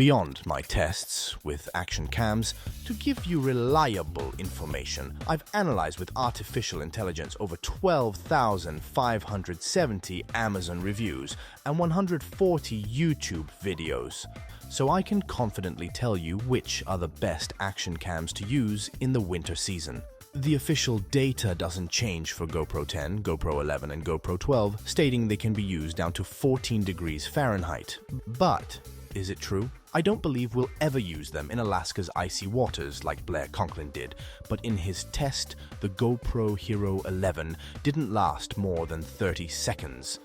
Beyond my tests with action cams, to give you reliable information, I've analyzed with artificial intelligence over 12,570 Amazon reviews and 140 YouTube videos, so I can confidently tell you which are the best action cams to use in the winter season. The official data doesn't change for GoPro 10, GoPro 11, and GoPro 12, stating they can be used down to 14 degrees Fahrenheit. But is it true? I don't believe we'll ever use them in Alaska's icy waters like Blair Conklin did, but in his test, the GoPro Hero 11 didn't last more than 30 seconds.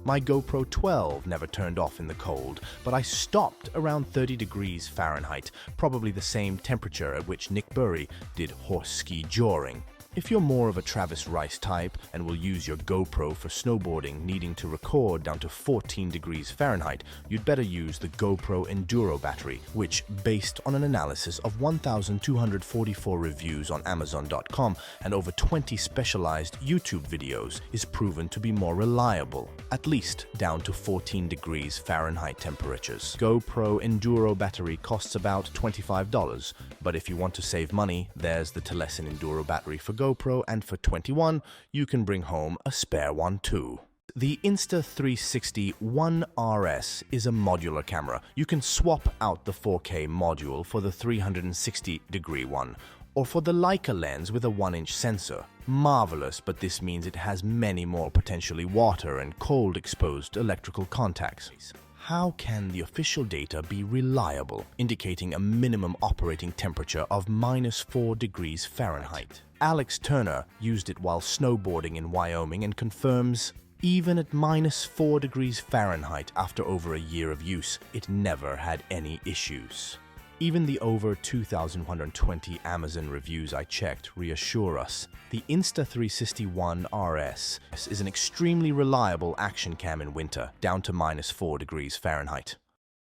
My GoPro 12 never turned off in the cold, but I stopped around 30 degrees Fahrenheit, probably the same temperature at which Nick Burry did horse ski joring. If you're more of a Travis Rice type and will use your GoPro for snowboarding needing to record down to 14 degrees Fahrenheit, you'd better use the GoPro Enduro battery, which, based on an analysis of 1,244 reviews on Amazon.com and over 20 specialized YouTube videos, is proven to be more reliable, at least down to 14 degrees Fahrenheit temperatures. GoPro Enduro battery costs about $25, but if you want to save money, there's the TELESIN Enduro battery for GoPro, and for $21, you can bring home a spare one too. The Insta360 ONE-RS is a modular camera. You can swap out the 4K module for the 360-degree one, or for the Leica lens with a 1-inch sensor. Marvelous, but this means it has many more potentially water and cold-exposed electrical contacts. How can the official data be reliable, indicating a minimum operating temperature of -4 degrees Fahrenheit? Alex Turner used it while snowboarding in Wyoming and confirms, even at -4 degrees Fahrenheit after over a year of use, it never had any issues. Even the over 2,120 Amazon reviews I checked reassure us. The Insta360 ONE-RS is an extremely reliable action cam in winter, down to -4 degrees Fahrenheit.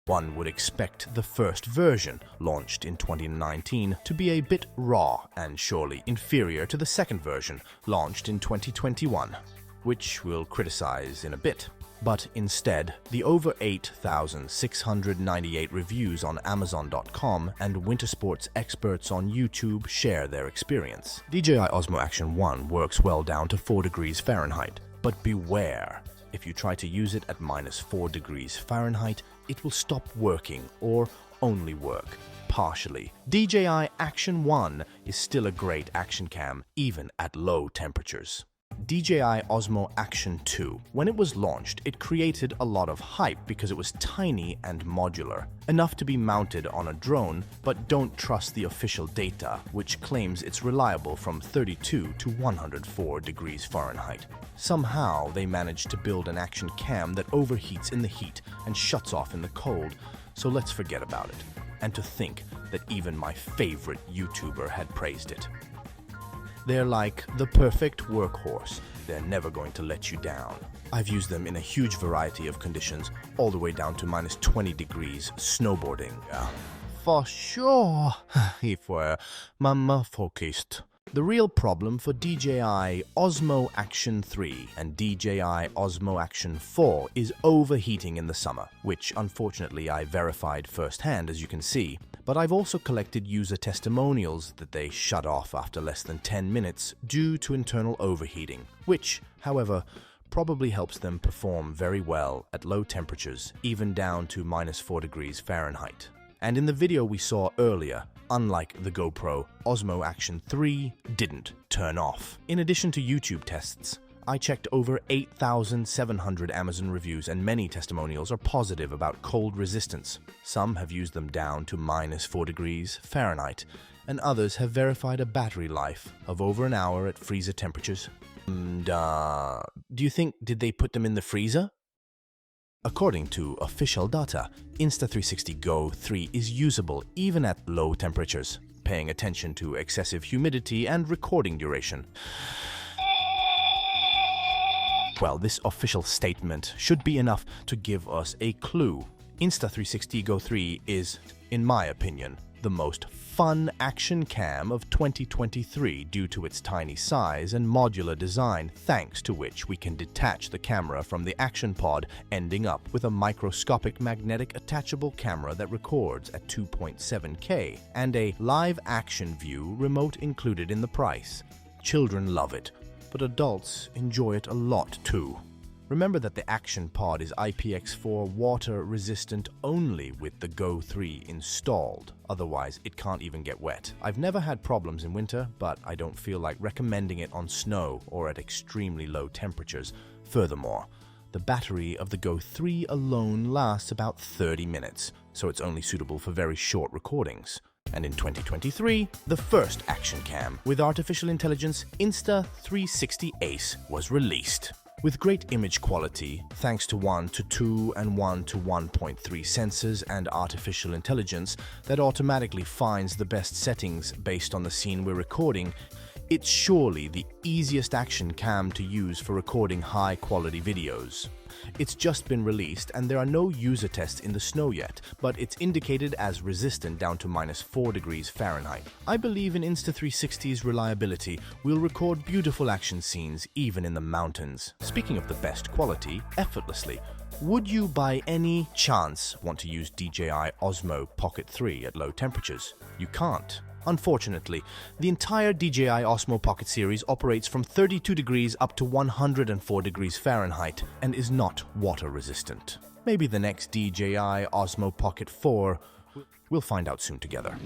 One would expect the first version, launched in 2019, to be a bit raw and surely inferior to the second version, launched in 2021, which we'll criticize in a bit. But instead, the over 8,698 reviews on Amazon.com and winter sports experts on YouTube share their experience. DJI Osmo Action 1 works well down to 4 degrees Fahrenheit, but beware. If you try to use it at -4 degrees Fahrenheit, it will stop working or only work partially. DJI Action 1 is still a great action cam, even at low temperatures. DJI Osmo Action 2. When it was launched, it created a lot of hype because it was tiny and modular, enough to be mounted on a drone, but don't trust the official data, which claims it's reliable from 32 to 104 degrees Fahrenheit. Somehow, they managed to build an action cam that overheats in the heat and shuts off in the cold, so let's forget about it. And to think that even my favorite YouTuber had praised it. They're like the perfect workhorse. They're never going to let you down. I've used them in a huge variety of conditions, all the way down to -20 degrees snowboarding. For sure, if we're mama focused. The real problem for DJI Osmo Action 3 and DJI Osmo Action 4 is overheating in the summer, which unfortunately I verified firsthand, as you can see. But I've also collected user testimonials that they shut off after less than 10 minutes due to internal overheating, which, however, probably helps them perform very well at low temperatures, even down to -4 degrees Fahrenheit. And in the video we saw earlier, unlike the GoPro, Osmo Action 3 didn't turn off. In addition to YouTube tests, I checked over 8,700 Amazon reviews, and many testimonials are positive about cold resistance. Some have used them down to -4 degrees Fahrenheit, and others have verified a battery life of over an hour at freezer temperatures. Do you think, did they put them in the freezer? According to official data, Insta360 Go 3 is usable even at low temperatures, paying attention to excessive humidity and recording duration. Well, this official statement should be enough to give us a clue. Insta360 Go 3 is, in my opinion, the most fun action cam of 2023 due to its tiny size and modular design, thanks to which we can detach the camera from the action pod, ending up with a microscopic magnetic attachable camera that records at 2.7K and a live action view remote included in the price. Children love it, but adults enjoy it a lot too. Remember that the Action Pod is IPX4 water resistant only with the Go 3 installed, otherwise it can't even get wet. I've never had problems in winter, but I don't feel like recommending it on snow or at extremely low temperatures. Furthermore, the battery of the Go 3 alone lasts about 30 minutes, so it's only suitable for very short recordings. And in 2023, the first action cam with artificial intelligence, Insta360 ACE, was released. With great image quality, thanks to 1:2 and 1:1.3 sensors and artificial intelligence that automatically finds the best settings based on the scene we're recording, it's surely the easiest action cam to use for recording high-quality videos. It's just been released and there are no user tests in the snow yet, but it's indicated as resistant down to -4 degrees Fahrenheit. I believe in Insta360's reliability. We'll record beautiful action scenes even in the mountains. Speaking of the best quality, effortlessly, would you by any chance want to use DJI Osmo Pocket 3 at low temperatures? You can't. Unfortunately, the entire DJI Osmo Pocket series operates from 32 degrees up to 104 degrees Fahrenheit and is not water resistant. Maybe the next DJI Osmo Pocket 4, we'll find out soon together.